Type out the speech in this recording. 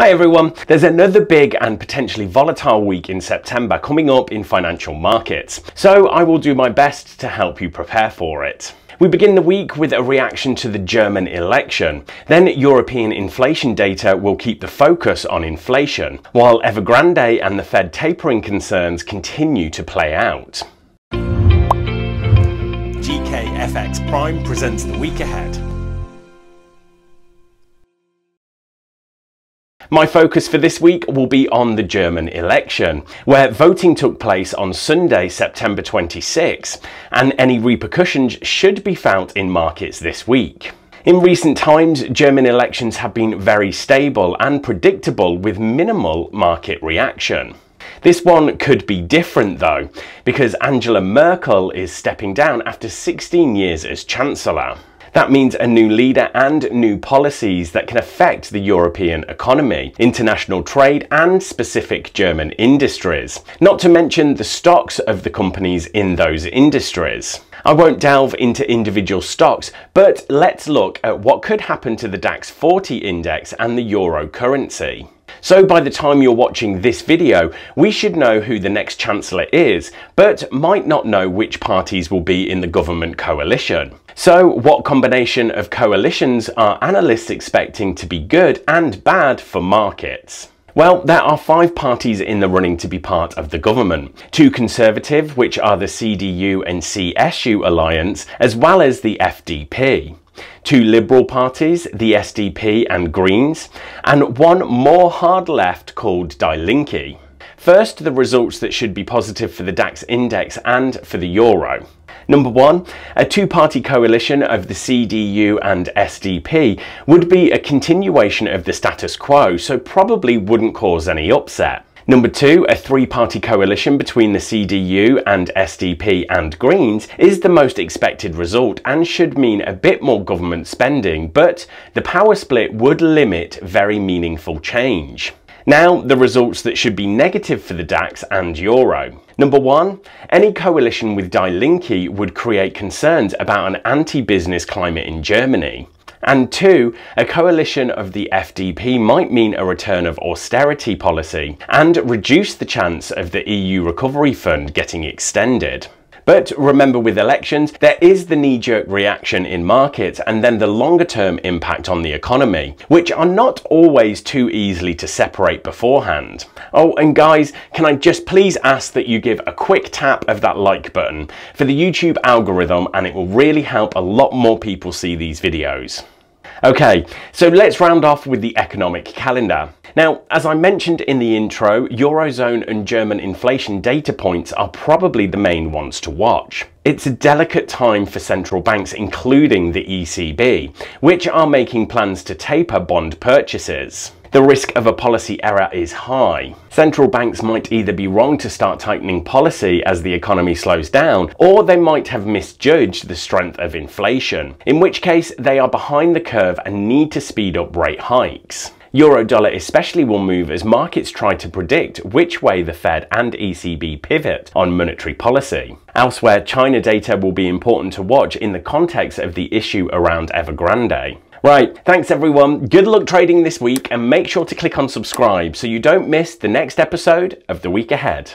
Hi everyone, there's another big and potentially volatile week in September coming up in financial markets, so I will do my best to help you prepare for it. We begin the week with a reaction to the German election. Then European inflation data will keep the focus on inflation, while Evergrande and the Fed tapering concerns continue to play out. GKFX Prime presents the week ahead. My focus for this week will be on the German election, where voting took place on Sunday, September 26, and any repercussions should be felt in markets this week. In recent times, German elections have been very stable and predictable with minimal market reaction. This one could be different though, because Angela Merkel is stepping down after 16 years as Chancellor. That means a new leader and new policies that can affect the European economy, international trade and specific German industries, not to mention the stocks of the companies in those industries. I won't delve into individual stocks, but let's look at what could happen to the DAX 40 index and the euro currency. So by the time you're watching this video, we should know who the next Chancellor is, but might not know which parties will be in the government coalition. So what combination of coalitions are analysts expecting to be good and bad for markets? Well, there are 5 parties in the running to be part of the government. 2 Conservative, which are the CDU and CSU alliance, as well as the FDP. 2 Liberal parties, the SDP and Greens, and 1 more hard left called Die Linke. First, the results that should be positive for the DAX index and for the euro. Number 1, a 2-party coalition of the CDU and SDP would be a continuation of the status quo, so probably wouldn't cause any upset. Number 2, a 3-party coalition between the CDU and SDP and Greens is the most expected result and should mean a bit more government spending, but the power split would limit very meaningful change. Now, the results that should be negative for the DAX and euro. Number 1, any coalition with Die Linke would create concerns about an anti-business climate in Germany. And 2, a coalition of the FDP might mean a return of austerity policy and reduce the chance of the EU Recovery Fund getting extended. But remember, with elections, there is the knee-jerk reaction in markets and then the longer-term impact on the economy, which are not always too easily to separate beforehand. Oh, and guys, can I just please ask that you give a quick tap of that like button for the YouTube algorithm, and it will really help a lot more people see these videos. Okay, so let's round off with the economic calendar. Now, as I mentioned in the intro, Eurozone and German inflation data points are probably the main ones to watch. It's a delicate time for central banks, including the ECB, which are making plans to taper bond purchases. The risk of a policy error is high. Central banks might either be wrong to start tightening policy as the economy slows down, or they might have misjudged the strength of inflation, in which case they are behind the curve and need to speed up rate hikes. Euro-dollar especially will move as markets try to predict which way the Fed and ECB pivot on monetary policy. Elsewhere, China data will be important to watch in the context of the issue around Evergrande. Right, thanks everyone, good luck trading this week, and make sure to click on subscribe so you don't miss the next episode of The Week Ahead.